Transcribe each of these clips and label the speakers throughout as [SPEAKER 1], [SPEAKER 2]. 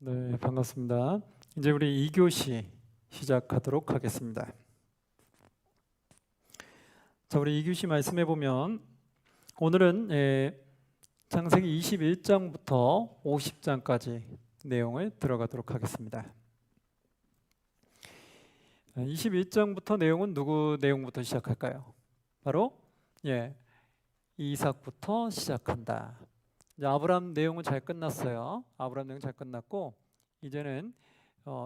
[SPEAKER 1] 네, 반갑습니다. 이제 우리 2교시 시작하도록 하겠습니다. 자, 우리 2교시 말씀해 보면 오늘은 창세기 21장부터 50장까지 내용을 들어가도록 하겠습니다. 21장부터 내용은 누구 내용부터 시작할까요? 바로 이삭부터 시작한다. 이제 아브람 내용은 잘 끝났어요. 아브람 내용 잘 끝났고 이제는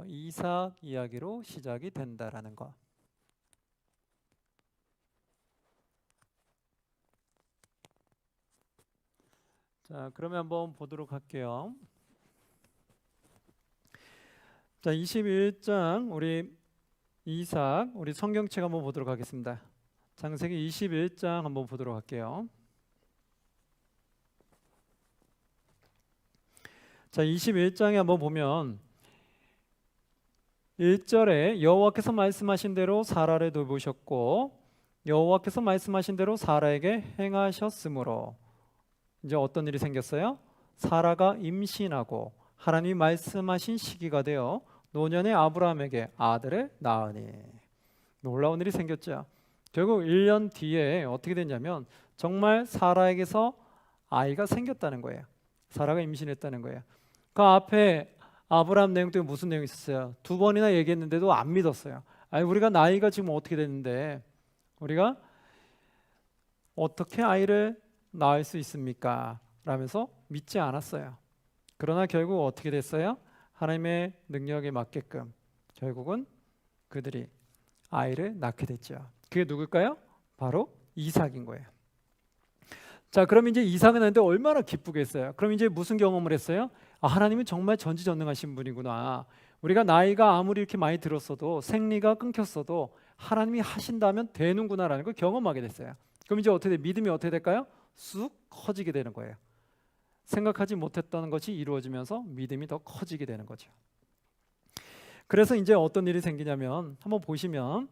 [SPEAKER 1] 이삭 이야기로 시작이 된다라는 거. 자, 그러면 한번 보도록 할게요. 자, 21장 우리 이삭 우리 성경책 한번 보도록 하겠습니다. 창세기 21장 한번 보도록 할게요. 자, 21장에 한번 보면 1절에 여호와께서 말씀하신 대로 사라를 돌보셨고 여호와께서 말씀하신 대로 사라에게 행하셨으므로 이제 어떤 일이 생겼어요? 사라가 임신하고 하나님이 말씀하신 시기가 되어 노년의 아브라함에게 아들을 낳으니 놀라운 일이 생겼죠. 결국 1년 뒤에 어떻게 됐냐면 정말 사라에게서 아이가 생겼다는 거예요. 사라가 임신했다는 거예요. 그 앞에 아브라함 내용 때문에 무슨 내용이 있었어요? 2번이나 얘기했는데도 안 믿었어요. 아니 우리가 나이가 지금 어떻게 됐는데 우리가 어떻게 아이를 낳을 수 있습니까? 라면서 믿지 않았어요. 그러나 결국 어떻게 됐어요? 하나님의 능력에 맞게끔 결국은 그들이 아이를 낳게 됐죠. 그게 누굴까요? 바로 이삭인 거예요. 자, 그럼 이제 이삭은 했는데 얼마나 기쁘겠어요. 그럼 이제 무슨 경험을 했어요? 아, 하나님은 정말 전지전능하신 분이구나. 우리가 나이가 아무리 이렇게 많이 들었어도 생리가 끊겼어도 하나님이 하신다면 되는구나라는 걸 경험하게 됐어요. 그럼 이제 어떻게 믿음이 어떻게 될까요? 쑥 커지게 되는 거예요. 생각하지 못했던 것이 이루어지면서 믿음이 더 커지게 되는 거죠. 그래서 이제 어떤 일이 생기냐면 한번 보시면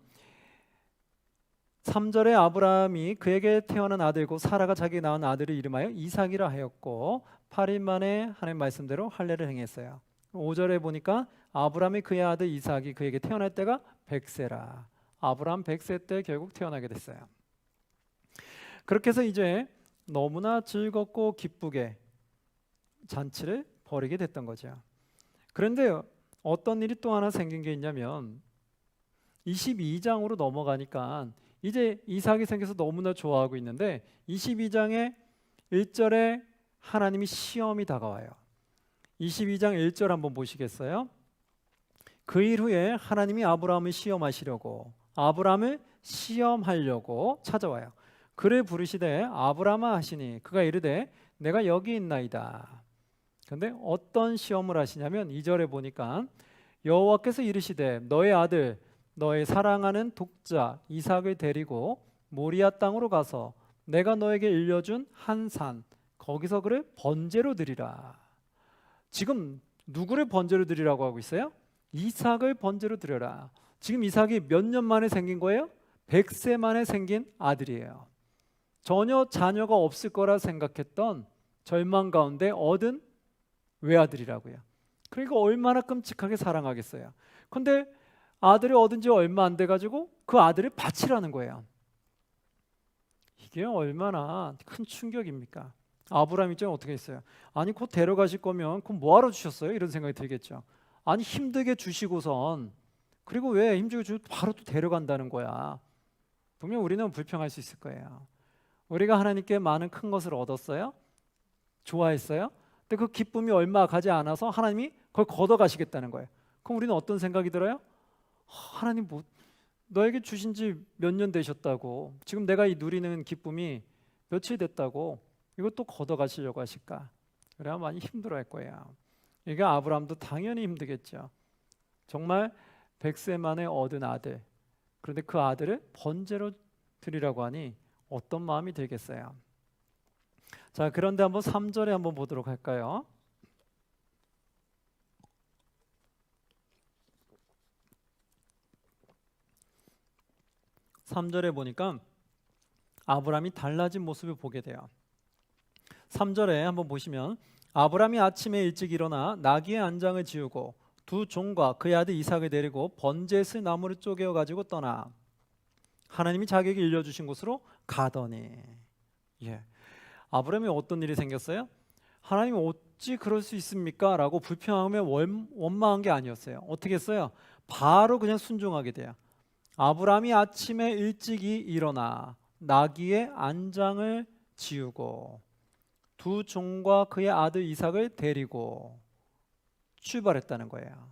[SPEAKER 1] 3절에 아브라함이 그에게 태어난 아들고 사라가 자기 낳은 아들을 이름하여 이삭이라 하였고 8일 만에 하나님 말씀대로 할례를 행했어요. 5절에 보니까 아브라함이 그의 아들 이삭이 그에게 태어날 때가 100세라. 아브라함 100세 때 결국 태어나게 됐어요. 그렇게 해서 이제 너무나 즐겁고 기쁘게 잔치를 벌이게 됐던 거죠. 그런데 어떤 일이 또 하나 생긴 게 있냐면 22장으로 넘어가니까 이제 이삭이 생겨서 너무나 좋아하고 있는데 22장의 1절에 하나님이 시험이 다가와요. 22장 1절 한번 보시겠어요? 그 일 후에 하나님이 아브라함을 시험하시려고 아브라함을 시험하려고 찾아와요. 그를 부르시되 아브라함아 하시니 그가 이르되 내가 여기 있나이다. 그런데 어떤 시험을 하시냐면 2절에 보니까 여호와께서 이르시되 너의 아들 너의 사랑하는 독자 이삭을 데리고 모리아 땅으로 가서 내가 너에게 일려준 한 산 거기서 그를 번제로 드리라. 지금 누구를 번제로 드리라고 하고 있어요? 이삭을 번제로 드려라. 지금 이삭이 몇 년 만에 생긴 거예요? 100세 만에 생긴 아들이에요. 전혀 자녀가 없을 거라 생각했던 절망 가운데 얻은 외아들이라고요. 그러니까 얼마나 끔찍하게 사랑하겠어요. 근데 아들을 얻은 지 얼마 안 돼가지고 그 아들을 바치라는 거예요. 이게 얼마나 큰 충격입니까? 아브라함 입장에 어떻게 했어요? 아니 곧 데려가실 거면 그럼 뭐하러 주셨어요? 이런 생각이 들겠죠. 아니 힘들게 주시고선 그리고 왜 힘주고 주고 바로 또 데려간다는 거야. 분명 우리는 불평할 수 있을 거예요. 우리가 하나님께 많은 큰 것을 얻었어요? 좋아했어요? 근데 그 기쁨이 얼마 가지 않아서 하나님이 그걸 걷어가시겠다는 거예요. 그럼 우리는 어떤 생각이 들어요? 하나님 뭐 너에게 주신 지 몇 년 되셨다고 지금 내가 이 누리는 기쁨이 며칠 됐다고 이것도 걷어가시려고 하실까? 그래야 많이 힘들어할 거예요. 이게 아브라함도 당연히 힘들겠죠. 정말 100세 만에 얻은 아들, 그런데 그 아들을 번제로 드리라고 하니 어떤 마음이 들겠어요? 자, 그런데 한번 3절에 한번 보도록 할까요? 3절에 보니까 아브라함이 달라진 모습을 보게 돼요. 3절에 한번 보시면 아브라함이 아침에 일찍 일어나 나귀의 안장을 지우고 두 종과 그의 아들 이삭을 데리고 번제스 나무를 쪼개어 가지고 떠나 하나님이 자기에게 일려주신 곳으로 가더니. 예. 아브라함이 어떤 일이 생겼어요? 하나님 어찌 그럴 수 있습니까? 라고 불평하며 원망한 게 아니었어요. 어떻게 했어요? 바로 그냥 순종하게 돼요. 아브라함이 아침에 일찍이 일어나 나귀의 안장을 지우고 두 종과 그의 아들 이삭을 데리고 출발했다는 거예요.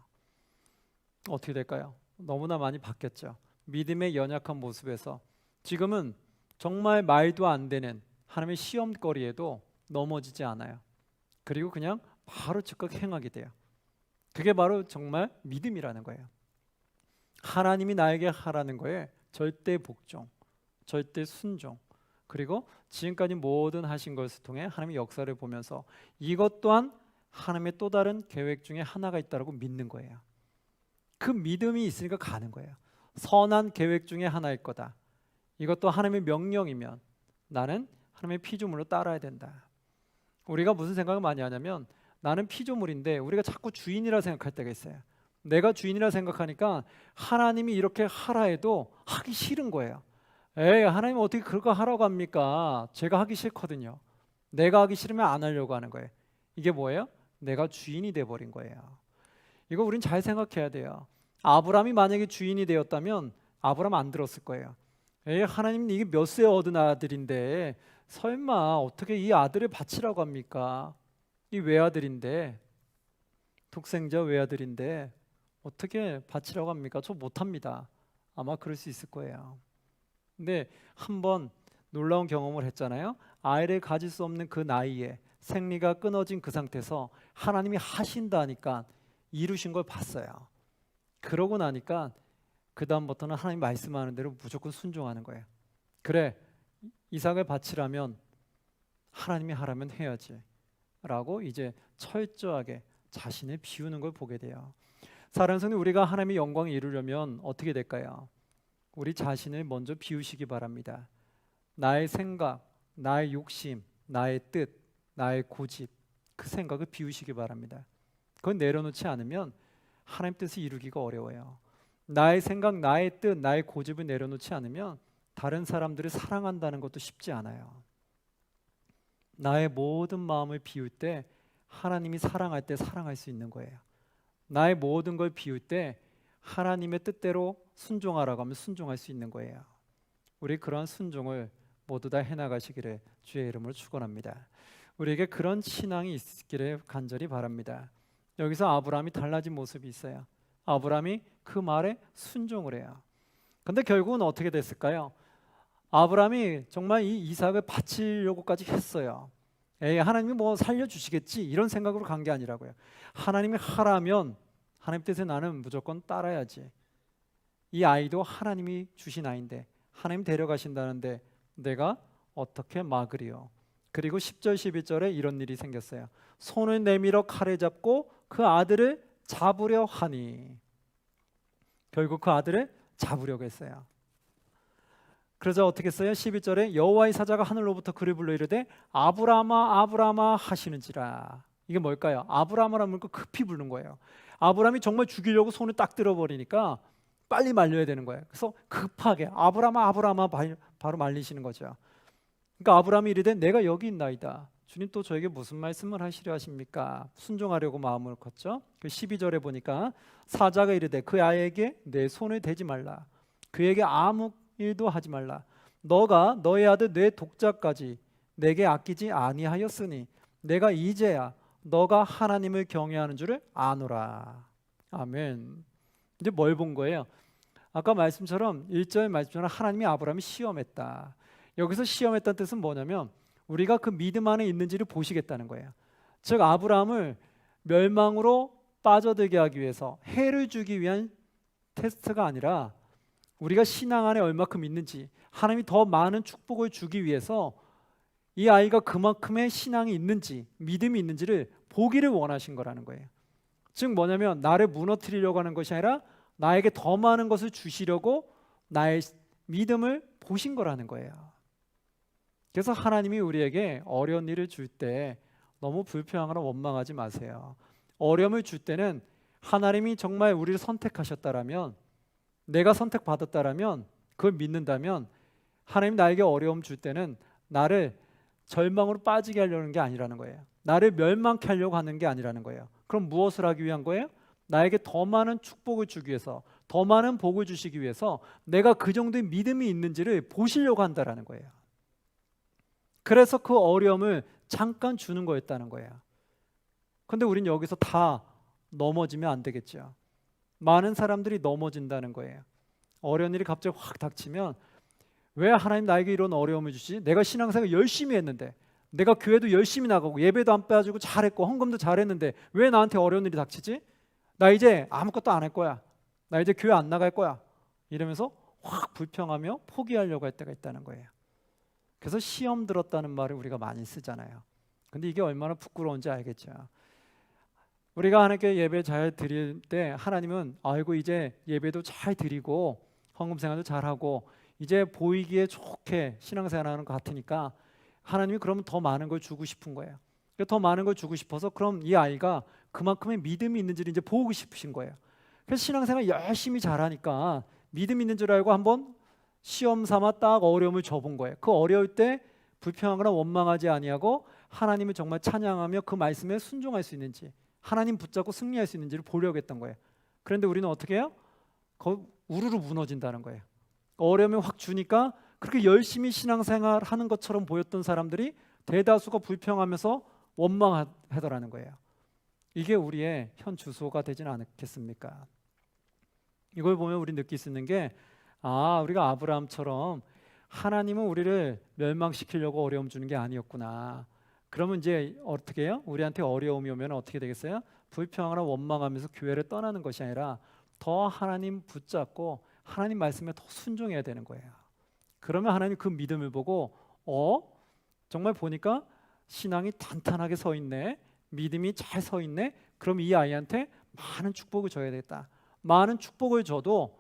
[SPEAKER 1] 어떻게 될까요? 너무나 많이 바뀌었죠. 믿음의 연약한 모습에서 지금은 정말 말도 안 되는 하나님의 시험거리에도 넘어지지 않아요. 그리고 그냥 바로 즉각 행하게 돼요. 그게 바로 정말 믿음이라는 거예요. 하나님이 나에게 하라는 거에 절대 복종, 절대 순종, 그리고 지금까지 모든 하신 것을 통해 하나님의 역사를 보면서 이것 또한 하나님의 또 다른 계획 중에 하나가 있다고 믿는 거예요. 그 믿음이 있으니까 가는 거예요. 선한 계획 중에 하나일 거다. 이것도 하나님의 명령이면 나는 하나님의 피조물로 따라야 된다. 우리가 무슨 생각을 많이 하냐면 나는 피조물인데 우리가 자꾸 주인이라 생각할 때가 있어요. 내가 주인이라 생각하니까 하나님이 이렇게 하라 해도 하기 싫은 거예요. 에이, 하나님 어떻게 그거 하라고 합니까? 제가 하기 싫거든요. 내가 하기 싫으면 안 하려고 하는 거예요. 이게 뭐예요? 내가 주인이 돼버린 거예요. 이거 우린 잘 생각해야 돼요. 아브라함이 만약에 주인이 되었다면 아브라함 안 들었을 거예요. 에이, 하나님 이게 몇 세 얻은 아들인데 설마 어떻게 이 아들을 바치라고 합니까? 이 외아들인데, 독생자 외아들인데 어떻게 바치라고 합니까? 저 못합니다. 아마 그럴 수 있을 거예요. 근데 한번 놀라운 경험을 했잖아요. 아이를 가질 수 없는 그 나이에 생리가 끊어진 그 상태에서 하나님이 하신다니까 이루신 걸 봤어요. 그러고 나니까 그 다음부터는 하나님 말씀하는 대로 무조건 순종하는 거예요. 그래, 이삭을 바치라면 하나님이 하라면 해야지 라고 이제 철저하게 자신을 비우는 걸 보게 돼요. 사랑하는 성도, 우리가 하나님의 영광을 이루려면 어떻게 될까요? 우리 자신을 먼저 비우시기 바랍니다. 나의 생각, 나의 욕심, 나의 뜻, 나의 고집, 그 생각을 비우시기 바랍니다. 그건 내려놓지 않으면 하나님 뜻을 이루기가 어려워요. 나의 생각, 나의 뜻, 나의 고집을 내려놓지 않으면 다른 사람들을 사랑한다는 것도 쉽지 않아요. 나의 모든 마음을 비울 때 하나님이 사랑할 때 사랑할 수 있는 거예요. 나의 모든 걸 비울 때 하나님의 뜻대로 순종하라고 하면 순종할 수 있는 거예요. 우리 그러한 순종을 모두 다 해나가시기를 주의 이름으로 축원합니다. 우리에게 그런 신앙이 있기를 간절히 바랍니다. 여기서 아브라함이 달라진 모습이 있어요. 아브라함이 그 말에 순종을 해요. 근데 결국은 어떻게 됐을까요? 아브라함이 정말 이 이삭을 바치려고까지 했어요. 에이, 하나님이 뭐 살려주시겠지 이런 생각으로 간 게 아니라고요. 하나님이 하라면 하나님 뜻에 나는 무조건 따라야지. 이 아이도 하나님이 주신 아이인데 하나님 데려가신다는데 내가 어떻게 막으리요. 그리고 10절 11절에 이런 일이 생겼어요. 손을 내밀어 칼을 잡고 그 아들을 잡으려 하니, 결국 그 아들을 잡으려고 했어요. 그래서 어떻게 했어요? 11절에 여호와의 사자가 하늘로부터 그를 불러 이르되 아브라함아 아브라함아 하시는지라. 이게 뭘까요? 아브라함이라는 걸 급히 부른 거예요. 아브라함이 정말 죽이려고 손을 딱 들어버리니까 빨리 말려야 되는 거예요. 그래서 급하게 아브라함아 아브라함아 바로 말리시는 거죠. 그러니까 아브라함이 이르되 내가 여기 있나이다. 주님 또 저에게 무슨 말씀을 하시려 하십니까? 순종하려고 마음을 걷죠. 12절에 보니까 사자가 이르되 그 아이에게 내 손을 대지 말라. 그에게 아무 일도 하지 말라. 너가 너의 아들 내 독자까지 내게 아끼지 아니하였으니 내가 이제야 너가 하나님을 경외하는 줄을 아노라. 아멘. 이제 뭘 본 거예요? 아까 말씀처럼 1절 말씀처럼 하나님이 아브라함을 시험했다. 여기서 시험했다는 뜻은 뭐냐면 우리가 그 믿음 안에 있는지를 보시겠다는 거예요. 즉 아브라함을 멸망으로 빠져들게 하기 위해서 해를 주기 위한 테스트가 아니라 우리가 신앙 안에 얼마큼 있는지, 하나님이 더 많은 축복을 주기 위해서 이 아이가 그만큼의 신앙이 있는지, 믿음이 있는지를 보기를 원하신 거라는 거예요. 즉 뭐냐면 나를 무너뜨리려고 하는 것이 아니라 나에게 더 많은 것을 주시려고 나의 믿음을 보신 거라는 거예요. 그래서 하나님이 우리에게 어려운 일을 줄 때 너무 불평하거나 원망하지 마세요. 어려움을 줄 때는 하나님이 정말 우리를 선택하셨다라면, 내가 선택받았다라면, 그걸 믿는다면 하나님 나에게 어려움 줄 때는 나를 절망으로 빠지게 하려는 게 아니라는 거예요. 나를 멸망케 하려고 하는 게 아니라는 거예요. 그럼 무엇을 하기 위한 거예요? 나에게 더 많은 축복을 주기 위해서, 더 많은 복을 주시기 위해서 내가 그 정도의 믿음이 있는지를 보시려고 한다라는 거예요. 그래서 그 어려움을 잠깐 주는 거였다는 거예요. 근데 우린 여기서 다 넘어지면 안 되겠죠. 많은 사람들이 넘어진다는 거예요. 어려운 일이 갑자기 확 닥치면 왜 하나님 나에게 이런 어려움을 주시지? 내가 신앙생활 열심히 했는데, 내가 교회도 열심히 나가고 예배도 안 빼가지고 잘했고 헌금도 잘했는데 왜 나한테 어려운 일이 닥치지? 나 이제 아무것도 안 할 거야. 나 이제 교회 안 나갈 거야. 이러면서 확 불평하며 포기하려고 할 때가 있다는 거예요. 그래서 시험 들었다는 말을 우리가 많이 쓰잖아요. 근데 이게 얼마나 부끄러운지 알겠죠. 우리가 하나님께 예배 잘 드릴 때 하나님은 아이고 이제 예배도 잘 드리고 헌금 생활도 잘하고 이제 보이기에 좋게 신앙생활하는 것 같으니까 하나님이 그러면 더 많은 걸 주고 싶은 거예요. 더 많은 걸 주고 싶어서 그럼 이 아이가 그만큼의 믿음이 있는지를 이제 보고 싶으신 거예요. 그래서 신앙생활 열심히 잘하니까 믿음 있는 줄 알고 한번 시험 삼아 딱 어려움을 줘본 거예요. 그 어려울 때 불평하거나 원망하지 아니하고 하나님을 정말 찬양하며 그 말씀에 순종할 수 있는지, 하나님 붙잡고 승리할 수 있는지를 보려고 했던 거예요. 그런데 우리는 어떻게 해요? 우르르 무너진다는 거예요. 어려움을 확 주니까 그렇게 열심히 신앙생활 하는 것처럼 보였던 사람들이 대다수가 불평하면서 원망하더라는 거예요. 이게 우리의 현 주소가 되지는 않겠습니까? 이걸 보면 우리 느낄 수 있는 게 우리가 아브라함처럼 하나님은 우리를 멸망시키려고 어려움 주는 게 아니었구나. 그러면 이제 어떻게 해요? 우리한테 어려움이 오면 어떻게 되겠어요? 불평하거나 원망하면서 교회를 떠나는 것이 아니라 더 하나님 붙잡고 하나님 말씀에 더 순종해야 되는 거예요. 그러면 하나님 그 믿음을 보고 정말 보니까 신앙이 탄탄하게 서 있네, 믿음이 잘 서 있네. 그럼 이 아이한테 많은 축복을 줘야 되겠다. 많은 축복을 줘도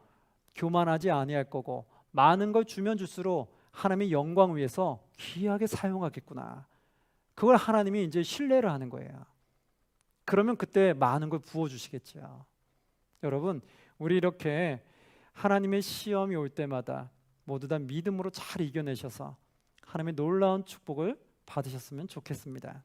[SPEAKER 1] 교만하지 아니할 거고 많은 걸 주면 줄수록 하나님의 영광 위해서 귀하게 사용하겠구나. 그걸 하나님이 이제 신뢰를 하는 거예요. 그러면 그때 많은 걸 부어주시겠죠. 여러분, 우리 이렇게 하나님의 시험이 올 때마다 모두 다 믿음으로 잘 이겨내셔서 하나님의 놀라운 축복을 받으셨으면 좋겠습니다.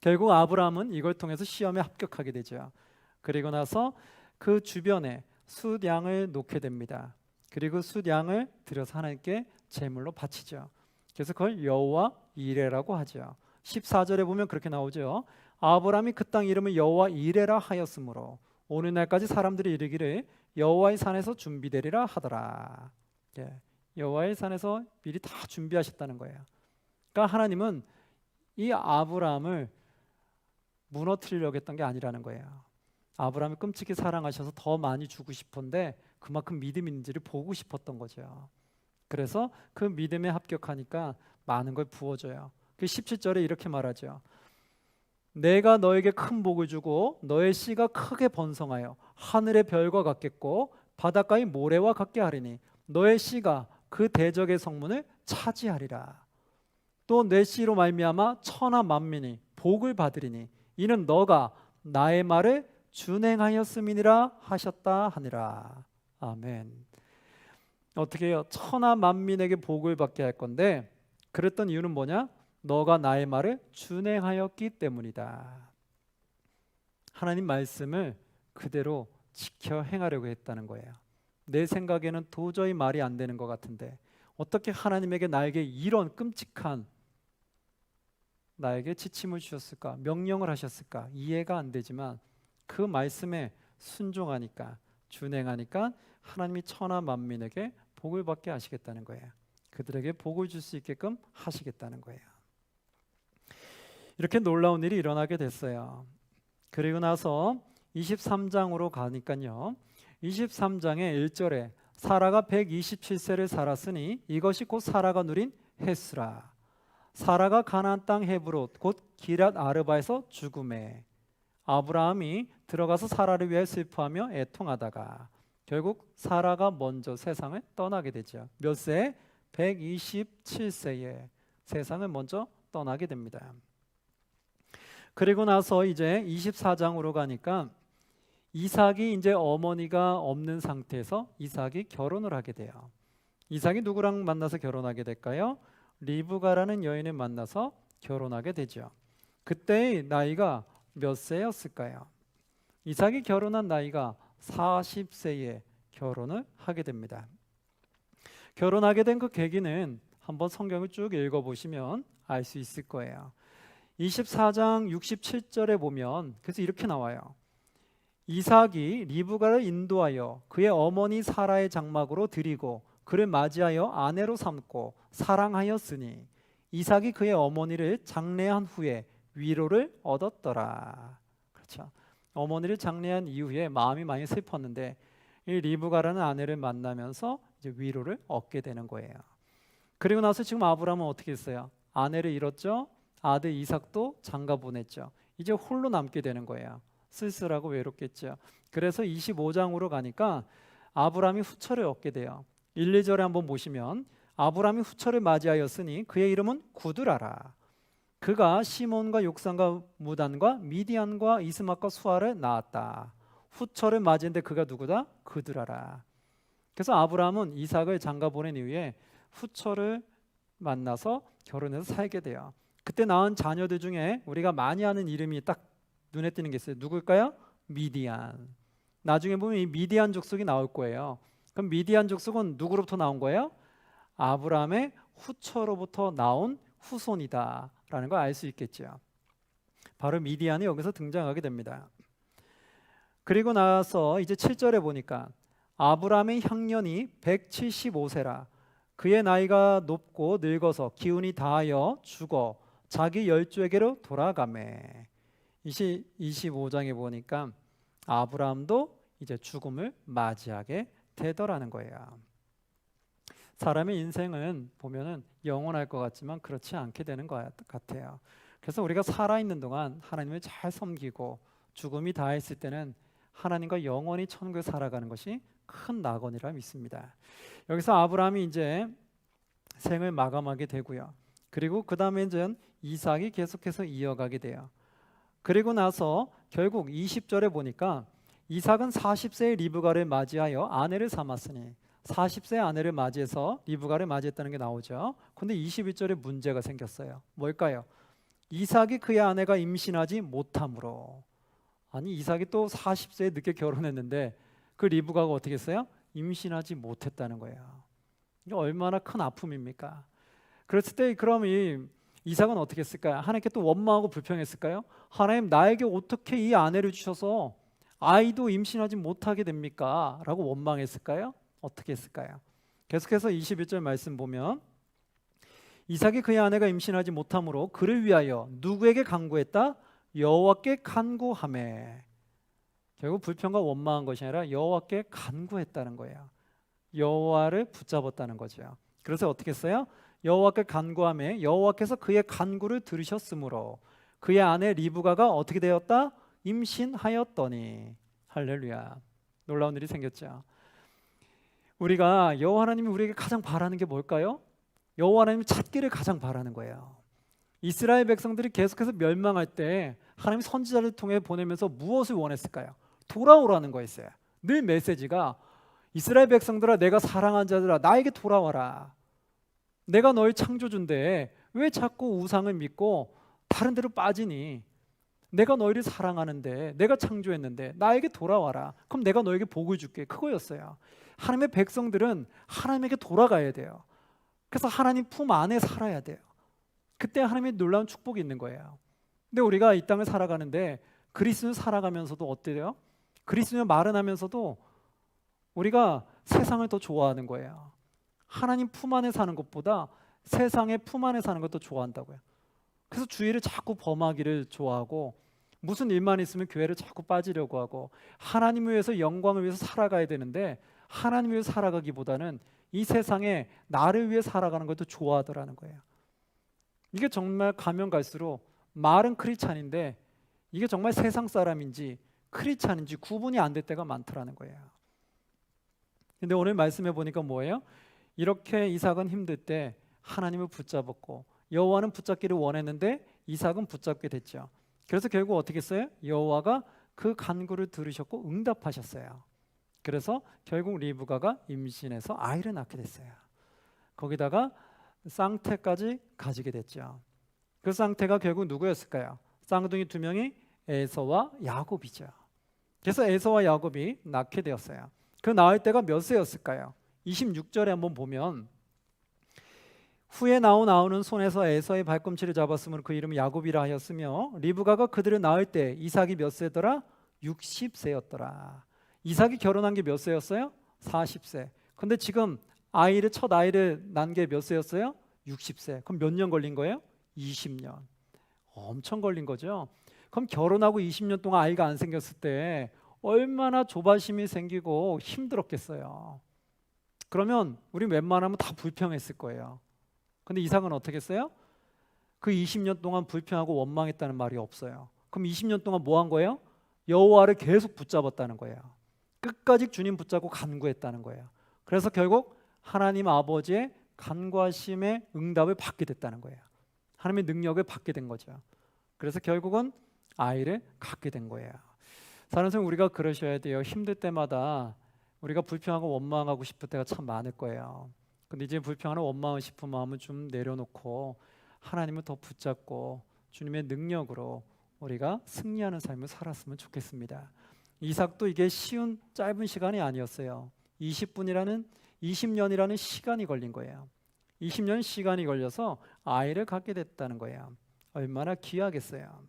[SPEAKER 1] 결국 아브라함은 이걸 통해서 시험에 합격하게 되죠. 그리고 나서 그 주변에 숫양을 놓게 됩니다. 그리고 숫양을 들여서 하나님께 제물로 바치죠. 그래서 그걸 여호와 이레라고 하죠. 14절에 보면 그렇게 나오죠. 아브라함이 그 땅 이름을 여호와 이레라 하였으므로 오늘날까지 사람들이 이르기를 여호와의 산에서 준비되리라 하더라. 여호와의 산에서 미리 다 준비하셨다는 거예요. 그러니까 하나님은 이 아브라함을 무너뜨리려고 했던 게 아니라는 거예요. 아브라함을 끔찍히 사랑하셔서 더 많이 주고 싶은데 그만큼 믿음 있는지를 보고 싶었던 거죠. 그래서 그 믿음에 합격하니까 많은 걸 부어줘요. 그 17절에 이렇게 말하죠. 내가 너에게 큰 복을 주고 너의 씨가 크게 번성하여 하늘의 별과 같겠고 바닷가의 모래와 같게 하리니 너의 씨가 그 대적의 성문을 차지하리라. 또 내 씨로 말미암아 천하 만민이 복을 받으리니 이는 너가 나의 말을 준행하였음이니라 하셨다 하니라. 아멘. 어떻게 해요? 천하 만민에게 복을 받게 할 건데 그랬던 이유는 뭐냐? 너가 나의 말을 준행하였기 때문이다. 하나님 말씀을 그대로 지켜 행하려고 했다는 거예요. 내 생각에는 도저히 말이 안 되는 것 같은데 어떻게 하나님에게 나에게 이런 끔찍한 나에게 지침을 주셨을까? 명령을 하셨을까? 이해가 안 되지만 그 말씀에 순종하니까 준행하니까 하나님이 천하 만민에게 복을 받게 하시겠다는 거예요. 그들에게 복을 줄 수 있게끔 하시겠다는 거예요. 이렇게 놀라운 일이 일어나게 됐어요. 그리고 나서 23장으로 가니까요. 23장의 1절에 사라가 127세를 살았으니 이것이 곧 사라가 누린 헷수라. 사라가 가나안 땅 헤브롯 곧 기럇 아르바에서 죽음에 아브라함이 들어가서 사라를 위해 슬퍼하며 애통하다가 결국 사라가 먼저 세상을 떠나게 되죠. 몇 세에? 127세에 세상을 먼저 떠나게 됩니다. 그리고 나서 이제 24장으로 가니까 이삭이 이제 어머니가 없는 상태에서 이삭이 결혼을 하게 돼요. 이삭이 누구랑 만나서 결혼하게 될까요? 리브가라는 여인을 만나서 결혼하게 되죠. 그때의 나이가 몇 세였을까요? 이삭이 결혼한 나이가 40세에 결혼을 하게 됩니다. 결혼하게 된 그 계기는 한번 성경을 쭉 읽어보시면 알 수 있을 거예요. 24장 67절에 보면 그래서 이렇게 나와요. 이삭이 리브가를 인도하여 그의 어머니 사라의 장막으로 들이고 그를 맞이하여 아내로 삼고 사랑하였으니 이삭이 그의 어머니를 장례한 후에 위로를 얻었더라. 그렇죠. 어머니를 장례한 이후에 마음이 많이 슬펐는데 이 리브가라는 아내를 만나면서 이제 위로를 얻게 되는 거예요. 그리고 나서 지금 아브라함은 어떻게 했어요? 아내를 잃었죠. 아들 이삭도 장가 보냈죠. 이제 홀로 남게 되는 거예요. 쓸쓸하고 외롭겠죠. 그래서 25장으로 가니까 아브라함이 후처를 얻게 돼요. 1, 2절에 한번 보시면 아브라함이 후처를 맞이하였으니 그의 이름은 구드라라. 그가 시몬과 욕산과 무단과 미디안과 이스마과 수아를 낳았다. 후처를 맞이했는데 그가 누구다? 그드라라. 그래서 아브라함은 이삭을 장가 보낸 이후에 후처를 만나서 결혼해서 살게 돼요. 그때 낳은 자녀들 중에 우리가 많이 아는 이름이 딱 눈에 띄는 게 있어요. 누굴까요? 미디안. 나중에 보면 이 미디안 족속이 나올 거예요. 그럼 미디안 족속은 누구로부터 나온 거예요? 아브라함의 후처로부터 나온 후손이다라는 걸 알 수 있겠죠. 바로 미디안이 여기서 등장하게 됩니다. 그리고 나서 이제 7절에 보니까 아브라함의 향년이 175세라. 그의 나이가 높고 늙어서 기운이 다하여 죽어 자기 열조에게로 돌아가매. 25장에 보니까 아브라함도 이제 죽음을 맞이하게 되더라는 거예요. 사람의 인생은 보면은 영원할 것 같지만 그렇지 않게 되는 것 같아요. 그래서 우리가 살아있는 동안 하나님을 잘 섬기고 죽음이 다했을 때는 하나님과 영원히 천국에 살아가는 것이 큰 낙원이라 믿습니다. 여기서 아브라함이 이제 생을 마감하게 되고요. 그리고 그 다음에 이제 이삭이 계속해서 이어가게 돼요. 그리고 나서 결국 20절에 보니까 이삭은 40세의 리브가를 맞이하여 아내를 삼았으니 40세 아내를 맞이해서 리브가를 맞이했다는 게 나오죠. 근데 21절에 문제가 생겼어요. 뭘까요? 이삭이 그의 아내가 임신하지 못함으로. 아니 이삭이 또 40세에 늦게 결혼했는데 그 리브가가 어떻게 했어요? 임신하지 못했다는 거예요. 이게 얼마나 큰 아픔입니까? 그랬을 때 그럼 이삭은 어떻게 했을까요? 하나님께 또 원망하고 불평했을까요? 하나님 나에게 어떻게 이 아내를 주셔서 아이도 임신하지 못하게 됩니까? 라고 원망했을까요? 어떻게 했을까요? 계속해서 21절 말씀 보면 이삭이 그의 아내가 임신하지 못함으로 그를 위하여 누구에게 간구했다? 여호와께 간구하매. 결국 불평과 원망한 것이 아니라 여호와께 간구했다는 거예요. 여호와를 붙잡았다는 거죠. 그래서 어떻게 했어요? 여호와께 간구하매 여호와께서 그의 간구를 들으셨으므로 그의 아내 리브가가 어떻게 되었다? 임신하였더니. 할렐루야. 놀라운 일이 생겼죠. 우리가 여호와 하나님이 우리에게 가장 바라는 게 뭘까요? 여호와 하나님을 찾기를 가장 바라는 거예요. 이스라엘 백성들이 계속해서 멸망할 때 하나님이 선지자를 통해 보내면서 무엇을 원했을까요? 돌아오라는 거였어요. 늘 메시지가 이스라엘 백성들아 내가 사랑한 자들아 나에게 돌아와라. 내가 너희 창조주인데 왜 자꾸 우상을 믿고 다른 데로 빠지니? 내가 너희를 사랑하는데 내가 창조했는데 나에게 돌아와라. 그럼 내가 너에게 복을 줄게. 그거였어요. 하나님의 백성들은 하나님에게 돌아가야 돼요. 그래서 하나님 품 안에 살아야 돼요. 그때 하나님의 놀라운 축복이 있는 거예요. 근데 우리가 이 땅을 살아가는데 그리스도를 살아가면서도 어때요? 그리스도를 마련하면서도 우리가 세상을 더 좋아하는 거예요. 하나님 품 안에 사는 것보다 세상의 품 안에 사는 것도 좋아한다고요. 그래서 주의를 자꾸 범하기를 좋아하고 무슨 일만 있으면 교회를 자꾸 빠지려고 하고 하나님을 위해서 영광을 위해서 살아가야 되는데 하나님을 위해서 살아가기보다는 이 세상에 나를 위해 살아가는 것도 좋아하더라는 거예요. 이게 정말 가면 갈수록 말은 크리스찬인데 이게 정말 세상 사람인지 크리스찬인지 구분이 안 될 때가 많더라는 거예요. 근데 오늘 말씀해 보니까 뭐예요? 이렇게 이삭은 힘들 때 하나님을 붙잡았고 여호와는 붙잡기를 원했는데 이삭은 붙잡게 됐죠. 그래서 결국 어떻게 했어요? 여호와가 그 간구를 들으셨고 응답하셨어요. 그래서 결국 리브가가 임신해서 아이를 낳게 됐어요. 거기다가 쌍태까지 가지게 됐죠. 그 쌍태가 결국 누구였을까요? 쌍둥이 두 명이 에서와 야곱이죠. 그래서 에서와 야곱이 낳게 되었어요. 그 낳을 때가 몇 세였을까요? 26절에 한번 보면 후에 나온 아우는 손에서 에서의 발꿈치를 잡았으므로 그 이름을 야곱이라 하였으며 리브가가 그들을 낳을 때 이삭이 몇 세더라? 60세였더라. 이삭이 결혼한 게 몇 세였어요? 40세. 근데 지금 첫 아이를 낳은 게 몇 세였어요? 60세. 그럼 몇 년 걸린 거예요? 20년. 엄청 걸린 거죠. 그럼 결혼하고 20년 동안 아이가 안 생겼을 때 얼마나 조바심이 생기고 힘들었겠어요. 그러면 우리 웬만하면 다 불평했을 거예요. 근데 이삭은 어떻게 했어요? 그 20년 동안 불평하고 원망했다는 말이 없어요. 그럼 20년 동안 뭐 한 거예요? 여호와를 계속 붙잡았다는 거예요. 끝까지 주님 붙잡고 간구했다는 거예요. 그래서 결국 하나님 아버지의 간구하심의 응답을 받게 됐다는 거예요. 하나님의 능력을 받게 된 거죠. 그래서 결국은 아이를 갖게 된 거예요. 사는 생 우리가 그러셔야 돼요. 힘들 때마다 우리가 불평하고 원망하고 싶을 때가 참 많을 거예요. 근데 이제 불평하는 원망하고 싶은 마음은 좀 내려놓고 하나님을 더 붙잡고 주님의 능력으로 우리가 승리하는 삶을 살았으면 좋겠습니다. 이삭도 이게 쉬운 짧은 시간이 아니었어요. 20년이라는 시간이 걸린 거예요. 20년 시간이 걸려서 아이를 갖게 됐다는 거예요. 얼마나 귀하겠어요.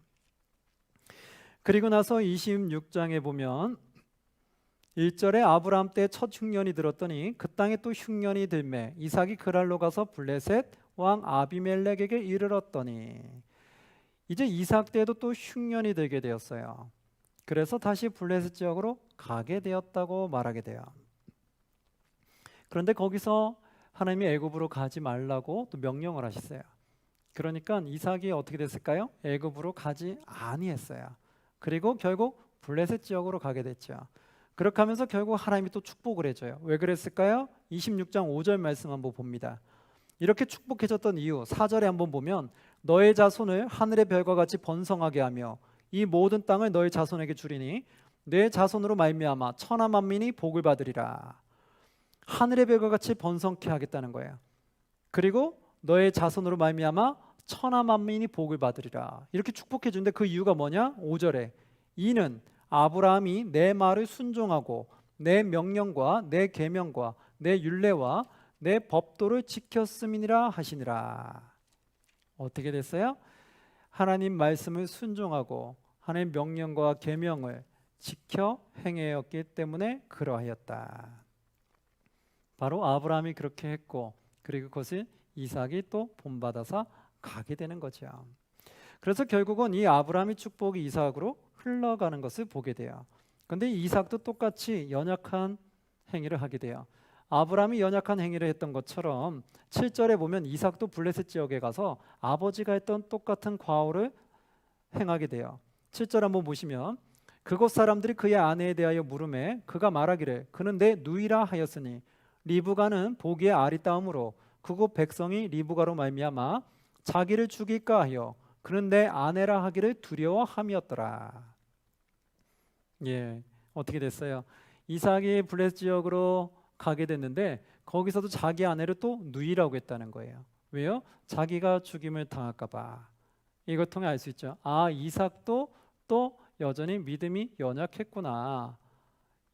[SPEAKER 1] 그리고 나서 26장에 보면 1절에 아브라함 때 첫 흉년이 들었더니 그 땅에 또 흉년이 들매 이삭이 그랄로 가서 블레셋 왕 아비멜렉에게 이르렀더니 이제 이삭 때에도 또 흉년이 들게 되었어요. 그래서 다시 블레셋 지역으로 가게 되었다고 말하게 돼요. 그런데 거기서 하나님이 애굽으로 가지 말라고 또 명령을 하셨어요. 그러니까 이삭이 어떻게 됐을까요? 애굽으로 가지 아니했어요. 그리고 결국 블레셋 지역으로 가게 됐죠. 그렇게 하면서 결국 하나님이 또 축복을 해줘요. 왜 그랬을까요? 26장 5절 말씀 한번 봅니다. 이렇게 축복해줬던 이유 4절에 한번 보면 너의 자손을 하늘의 별과 같이 번성하게 하며 이 모든 땅을 너의 자손에게 주리니 내 자손으로 말미암아 천하 만민이 복을 받으리라. 하늘의 별과 같이 번성케 하겠다는 거예요. 그리고 너의 자손으로 말미암아 천하 만민이 복을 받으리라. 이렇게 축복해 주는데 그 이유가 뭐냐? 5절에 이는 아브라함이 내 말을 순종하고 내 명령과 내 계명과 내 율례와 내 법도를 지켰음이니라 하시니라. 어떻게 됐어요? 하나님 말씀을 순종하고 하나님 명령과 계명을 지켜 행하였기 때문에 그러하였다. 바로 아브라함이 그렇게 했고 그리고 그것을 이삭이 또 본받아서 가게 되는 거죠. 그래서 결국은 이 아브라함의 축복이 이삭으로 흘러가는 것을 보게 돼요. 그런데 이삭도 똑같이 연약한 행위를 하게 돼요. 아브라함이 연약한 행위를 했던 것처럼 7절에 보면 이삭도 블레셋 지역에 가서 아버지가 했던 똑같은 과오를 행하게 돼요. 7절 한번 보시면 그곳 사람들이 그의 아내에 대하여 물으매 그가 말하기를 그는 내 누이라 하였으니 리브가는 보기에 아리따움으로 그곳 백성이 리브가로 말미암아 자기를 죽일까 하여 그는 내 아내라 하기를 두려워함이었더라. 예, 어떻게 됐어요? 이삭이 블레셋 지역으로 가게 됐는데 거기서도 자기 아내를 또 누이라고 했다는 거예요. 왜요? 자기가 죽임을 당할까 봐. 이걸 통해 알 수 있죠. 아, 이삭도 또 여전히 믿음이 연약했구나.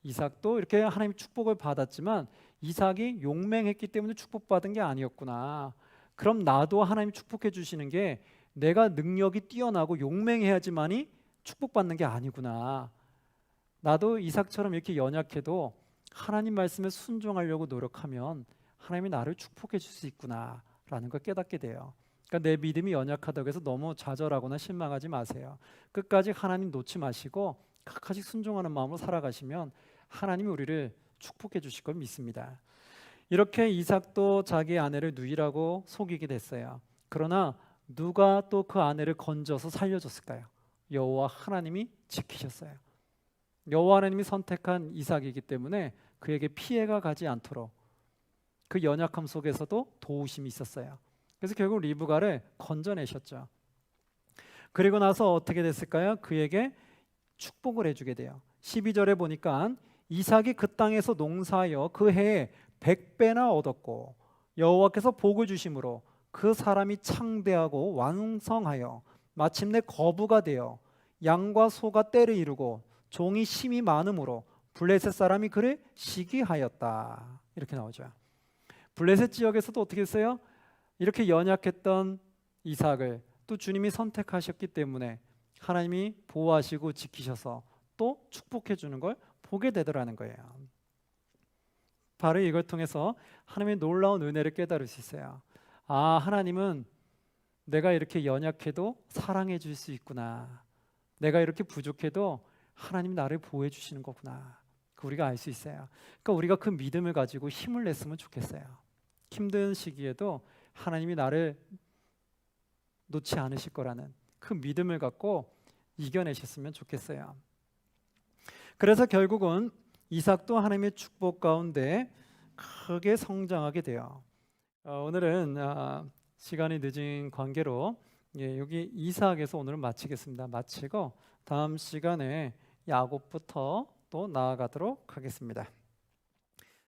[SPEAKER 1] 이삭도 이렇게 하나님 축복을 받았지만 이삭이 용맹했기 때문에 축복받은 게 아니었구나. 그럼 나도 하나님 축복해 주시는 게 내가 능력이 뛰어나고 용맹해야지만이 축복받는 게 아니구나. 나도 이삭처럼 이렇게 연약해도 하나님 말씀에 순종하려고 노력하면 하나님이 나를 축복해 줄 수 있구나라는 걸 깨닫게 돼요. 그러니까 내 믿음이 연약하다고 해서 너무 좌절하거나 실망하지 마세요. 끝까지 하나님 놓지 마시고 끝까지 순종하는 마음으로 살아가시면 하나님이 우리를 축복해 주실 걸 믿습니다. 이렇게 이삭도 자기 아내를 누이라고 속이게 됐어요. 그러나 누가 또 그 아내를 건져서 살려줬을까요? 여호와 하나님이 지키셨어요. 여호와 하나님이 선택한 이삭이기 때문에 그에게 피해가 가지 않도록 그 연약함 속에서도 도우심이 있었어요. 그래서 결국 리브가를 건져내셨죠. 그리고 나서 어떻게 됐을까요? 그에게 축복을 해주게 돼요. 12절에 보니까 이삭이 그 땅에서 농사하여 그 해에 100배나 얻었고 여호와께서 복을 주심으로 그 사람이 창대하고 왕성하여 마침내 거부가 되어 양과 소가 떼를 이루고 종이 심이 많음으로 블레셋 사람이 그를 시기하였다. 이렇게 나오죠. 블레셋 지역에서도 어떻게 했어요? 이렇게 연약했던 이삭을 또 주님이 선택하셨기 때문에 하나님이 보호하시고 지키셔서 또 축복해 주는 걸 보게 되더라는 거예요. 바로 이걸 통해서 하나님의 놀라운 은혜를 깨달을 수 있어요. 아, 하나님은 내가 이렇게 연약해도 사랑해 줄 수 있구나. 내가 이렇게 부족해도 하나님이 나를 보호해 주시는 거구나. 우리가 알 수 있어요. 그러니까 우리가 그 믿음을 가지고 힘을 냈으면 좋겠어요. 힘든 시기에도 하나님이 나를 놓지 않으실 거라는 그 믿음을 갖고 이겨내셨으면 좋겠어요. 그래서 결국은 이삭도 하나님의 축복 가운데 크게 성장하게 돼요. 오늘은 시간이 늦은 관계로 여기 이삭에서 오늘은 마치겠습니다. 마치고 다음 시간에 야곱부터 또 나아가도록 하겠습니다.